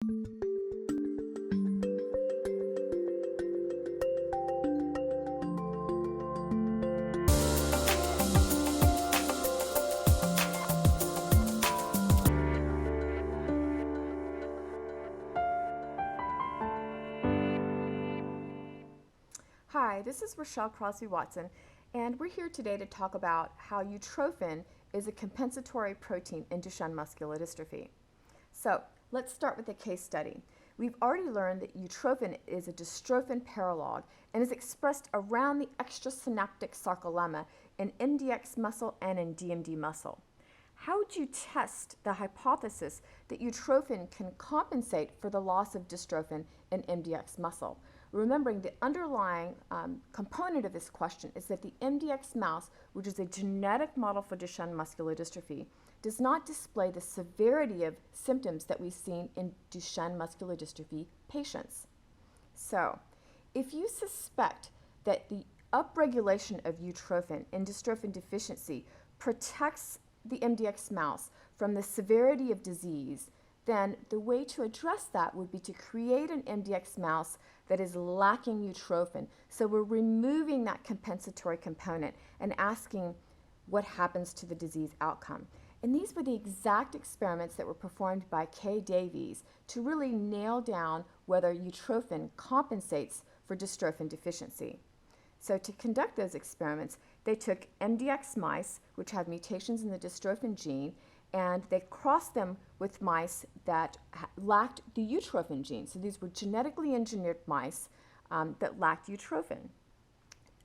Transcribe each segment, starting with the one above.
Hi, this is Rochelle Crosbie Watson, and we're here today to talk about how utrophin is a compensatory protein in Duchenne muscular dystrophy. So let's start with a case study. We've already learned that utrophin is a dystrophin paralog and is expressed around the extrasynaptic sarcolemma in MDX muscle and in DMD muscle. How would you test the hypothesis that utrophin can compensate for the loss of dystrophin in MDX muscle? Remembering the underlying component of this question is that the MDX mouse, which is a genetic model for Duchenne muscular dystrophy, does not display the severity of symptoms that we've seen in Duchenne muscular dystrophy patients. So, if you suspect that the upregulation of utrophin in dystrophin deficiency protects the MDX mouse from the severity of disease, then the way to address that would be to create an MDX mouse that is lacking utrophin. So we're removing that compensatory component and asking what happens to the disease outcome. And these were the exact experiments that were performed by Kay Davies to really nail down whether utrophin compensates for dystrophin deficiency. So to conduct those experiments, they took MDX mice, which have mutations in the dystrophin gene, and they crossed them with mice that lacked the utrophin gene. So these were genetically engineered mice that lacked utrophin.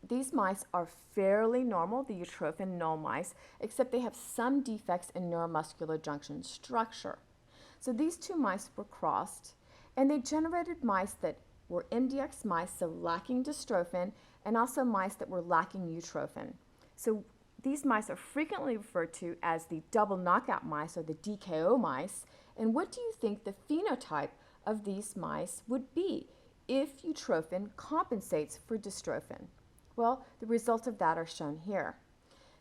These mice are fairly normal, the utrophin null mice, except they have some defects in neuromuscular junction structure. So these two mice were crossed, and they generated mice that were MDX mice, so lacking dystrophin, and also mice that were lacking utrophin. So these mice are frequently referred to as the double knockout mice or the DKO mice. And what do you think the phenotype of these mice would be if utrophin compensates for dystrophin? Well, the results of that are shown here.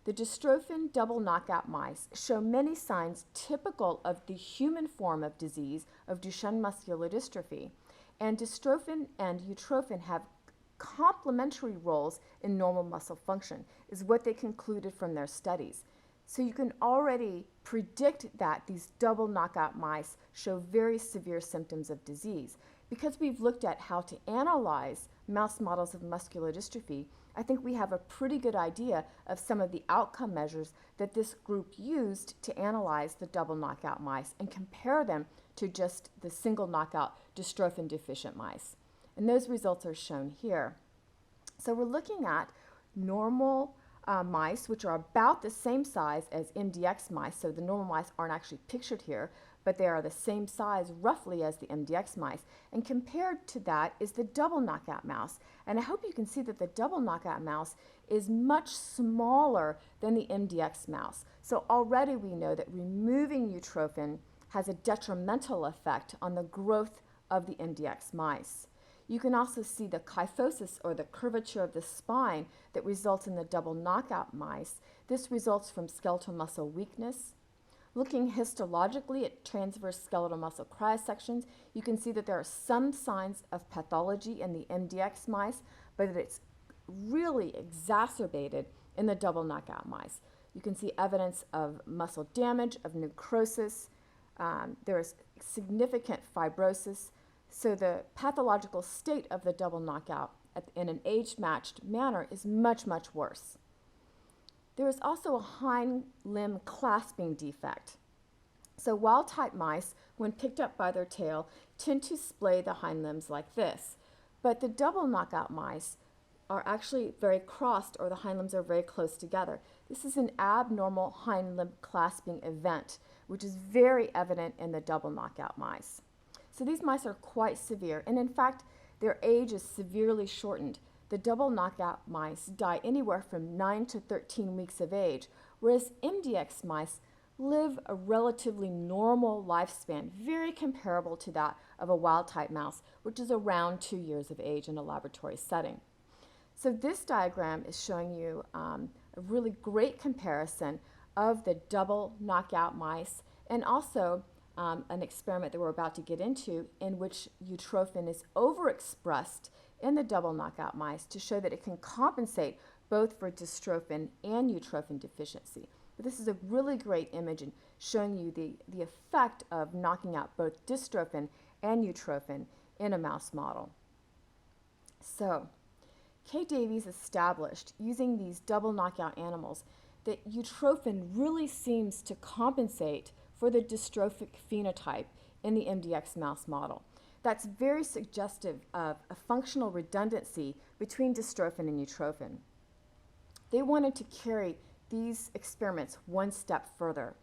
The dystrophin double knockout mice show many signs typical of the human form of disease of Duchenne muscular dystrophy. And dystrophin and utrophin have complementary roles in normal muscle function, is what they concluded from their studies. So you can already predict that these double knockout mice show very severe symptoms of disease. Because we've looked at how to analyze mouse models of muscular dystrophy, I think we have a pretty good idea of some of the outcome measures that this group used to analyze the double knockout mice and compare them to just the single knockout dystrophin deficient mice. And those results are shown here. So we're looking at normal mice, which are about the same size as MDX mice. So the normal mice aren't actually pictured here, but they are the same size roughly as the MDX mice. And compared to that is the double knockout mouse. And I hope you can see that the double knockout mouse is much smaller than the MDX mouse. So already we know that removing utrophin has a detrimental effect on the growth of the MDX mice. You can also see the kyphosis, or the curvature of the spine, that results in the double knockout mice. This results from skeletal muscle weakness. Looking histologically at transverse skeletal muscle cryosections, you can see that there are some signs of pathology in the MDX mice, but that it's really exacerbated in the double knockout mice. You can see evidence of muscle damage, of necrosis. There is significant fibrosis. So the pathological state of the double knockout in an age-matched manner is much, much worse. There is also a hind limb clasping defect. So wild-type mice, when picked up by their tail, tend to splay the hind limbs like this. But the double knockout mice are actually very crossed, or the hind limbs are very close together. This is an abnormal hind limb clasping event, which is very evident in the double knockout mice. So these mice are quite severe, and in fact, their age is severely shortened. The double knockout mice die anywhere from 9 to 13 weeks of age, whereas MDX mice live a relatively normal lifespan, very comparable to that of a wild-type mouse, which is around 2 years of age in a laboratory setting. So this diagram is showing you a really great comparison of the double knockout mice and also an experiment that we're about to get into in which utrophin is overexpressed in the double knockout mice to show that it can compensate both for dystrophin and utrophin deficiency. But this is a really great image in showing you the effect of knocking out both dystrophin and utrophin in a mouse model. So, Kay Davies established, using these double knockout animals, that utrophin really seems to compensate for the dystrophic phenotype in the MDX mouse model. That's very suggestive of a functional redundancy between dystrophin and utrophin. They wanted to carry these experiments one step further.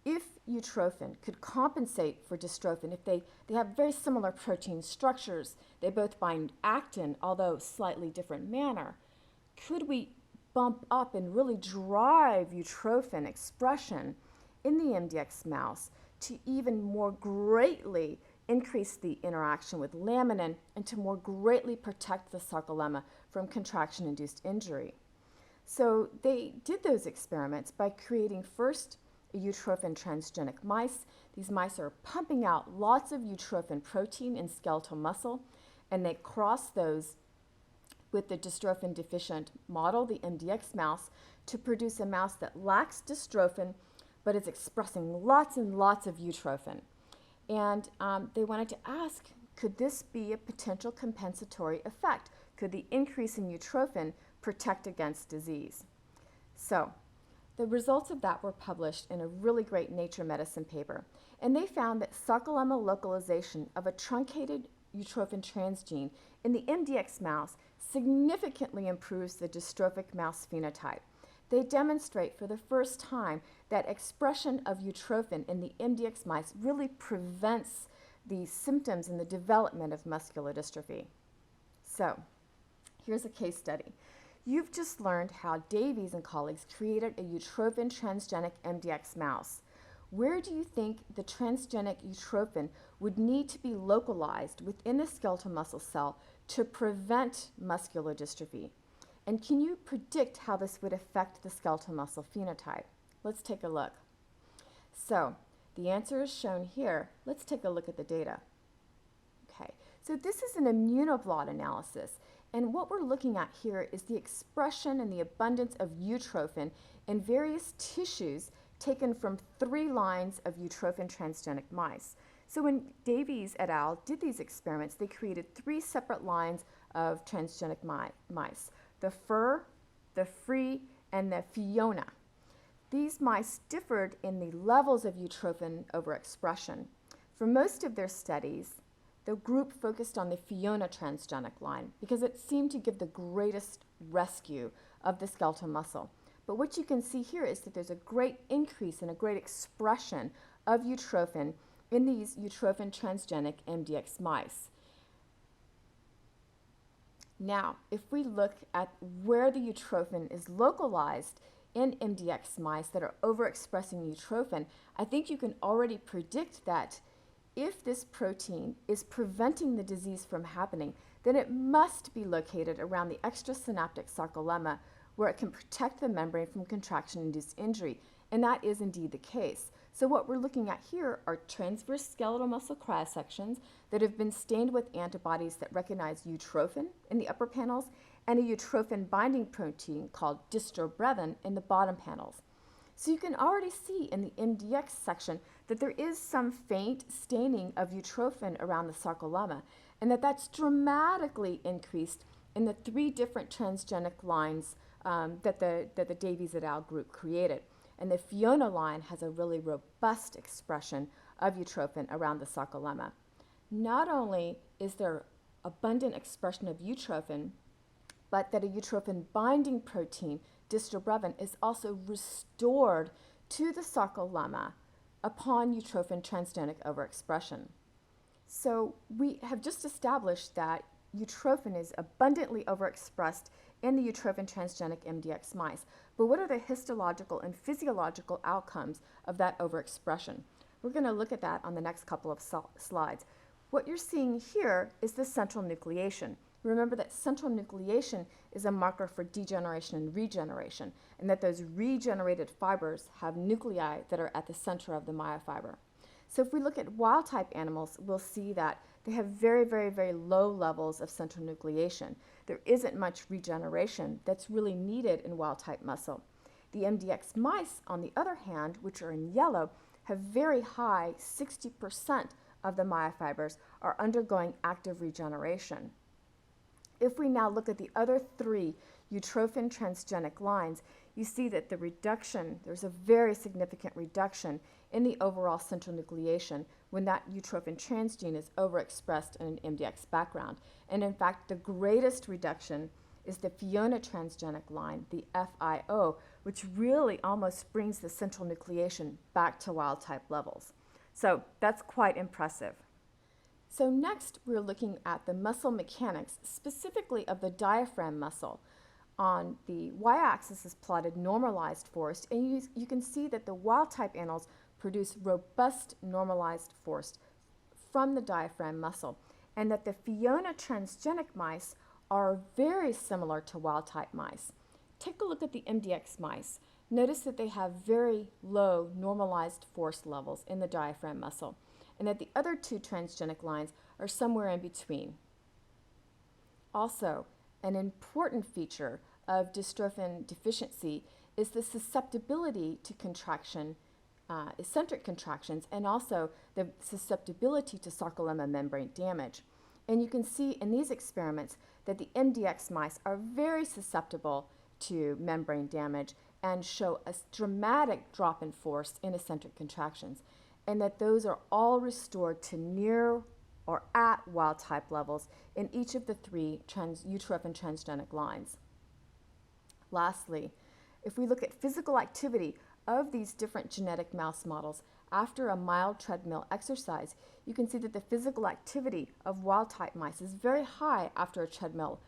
If utrophin could compensate for dystrophin, if they have very similar protein structures, they both bind actin, although slightly different manner, could we bump up and really drive utrophin expression in the MDX mouse to even more greatly increase the interaction with laminin and to more greatly protect the sarcolemma from contraction-induced injury? So they did those experiments by creating first a utrophin transgenic mice. These mice are pumping out lots of utrophin protein in skeletal muscle, and they cross those with the dystrophin deficient model, the MDX mouse, to produce a mouse that lacks dystrophin but is expressing lots and lots of utrophin. And they wanted to ask, could this be a potential compensatory effect? Could the increase in utrophin protect against disease? So the results of that were published in a really great Nature Medicine paper, and they found that sarcolemma localization of a truncated utrophin transgene in the MDX mouse significantly improves the dystrophic mouse phenotype. They demonstrate for the first time that expression of utrophin in the MDX mice really prevents the symptoms and the development of muscular dystrophy. So here's a case study. You've just learned how Davies and colleagues created a utrophin transgenic MDX mouse. Where do you think the transgenic utrophin would need to be localized within the skeletal muscle cell to prevent muscular dystrophy? And can you predict how this would affect the skeletal muscle phenotype? Let's take a look. So the answer is shown here. Let's take a look at the data. Okay, so this is an immunoblot analysis. And what we're looking at here is the expression and the abundance of utrophin in various tissues taken from 3 lines of utrophin transgenic mice. So when Davies et al. Did these experiments, they created 3 separate lines of transgenic mice: the fur, the free, and the Fiona. These mice differed in the levels of utrophin overexpression. For most of their studies, the group focused on the Fiona transgenic line because it seemed to give the greatest rescue of the skeletal muscle. But what you can see here is that there's a great increase and a great expression of utrophin in these utrophin transgenic MDX mice. Now, if we look at where the utrophin is localized in MDX mice that are overexpressing utrophin, I think you can already predict that if this protein is preventing the disease from happening, then it must be located around the extrasynaptic sarcolemma where it can protect the membrane from contraction-induced injury, and that is indeed the case. So what we're looking at here are transverse skeletal muscle cryosections that have been stained with antibodies that recognize utrophin in the upper panels and a utrophin binding protein called dystrobrevin in the bottom panels. So you can already see in the MDX section that there is some faint staining of utrophin around the sarcolemma, and that's dramatically increased in the 3 different transgenic lines that the Davies et al. Group created. And the Fiona line has a really robust expression of utrophin around the sarcolemma. Not only is there abundant expression of utrophin, but that a utrophin binding protein, dystrobrevin, is also restored to the sarcolemma upon utrophin transgenic overexpression. So we have just established that utrophin is abundantly overexpressed in the utrophin transgenic MDX mice. But what are the histological and physiological outcomes of that overexpression? We're going to look at that on the next couple of slides. What you're seeing here is the central nucleation. Remember that central nucleation is a marker for degeneration and regeneration, and that those regenerated fibers have nuclei that are at the center of the myofiber. So if we look at wild-type animals, we'll see that they have very, very, very low levels of central nucleation. There isn't much regeneration that's really needed in wild-type muscle. The MDX mice, on the other hand, which are in yellow, have very high, 60% of the myofibers are undergoing active regeneration. If we now look at the other three Utrophin transgenic lines, you see that there's a very significant reduction in the overall central nucleation when that Utrophin transgene is overexpressed in an MDX background. And in fact, the greatest reduction is the Fiona transgenic line, the FIO, which really almost brings the central nucleation back to wild-type levels. So that's quite impressive. So next, we're looking at the muscle mechanics, specifically of the diaphragm muscle. On the y-axis is plotted normalized force, and you can see that the wild-type animals produce robust normalized force from the diaphragm muscle, and that the Fiona transgenic mice are very similar to wild-type mice. Take a look at the MDX mice. Notice that they have very low normalized force levels in the diaphragm muscle, and that the other two transgenic lines are somewhere in between. Also, an important feature of dystrophin deficiency is the susceptibility to contraction, eccentric contractions, and also the susceptibility to sarcolemma membrane damage. And you can see in these experiments that the MDX mice are very susceptible to membrane damage and show a dramatic drop in force in eccentric contractions, and that those are all restored to near or at wild-type levels in each of the three Utrophin transgenic lines. Lastly, if we look at physical activity of these different genetic mouse models after a mild treadmill exercise, you can see that the physical activity of wild-type mice is very high after a treadmill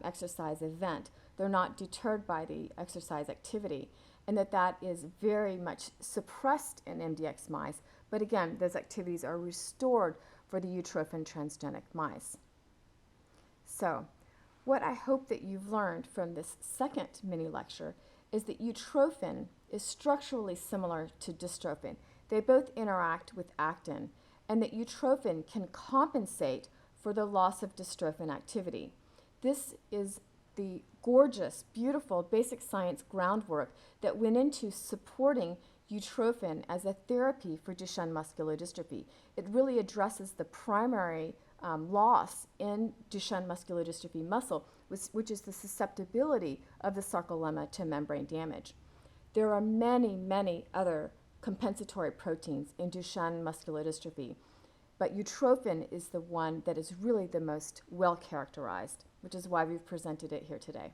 exercise event. They're not deterred by the exercise activity, and that is very much suppressed in MDX mice, but again, those activities are restored for the Utrophin transgenic mice. So, what I hope that you've learned from this second mini lecture is that Utrophin is structurally similar to dystrophin. They both interact with actin, and that Utrophin can compensate for the loss of dystrophin activity. This is the gorgeous, beautiful basic science groundwork that went into supporting Utrophin as a therapy for Duchenne muscular dystrophy. It really addresses the primary loss in Duchenne muscular dystrophy muscle, which is the susceptibility of the sarcolemma to membrane damage. There are many, many other compensatory proteins in Duchenne muscular dystrophy, but Utrophin is the one that is really the most well characterized, which is why we've presented it here today.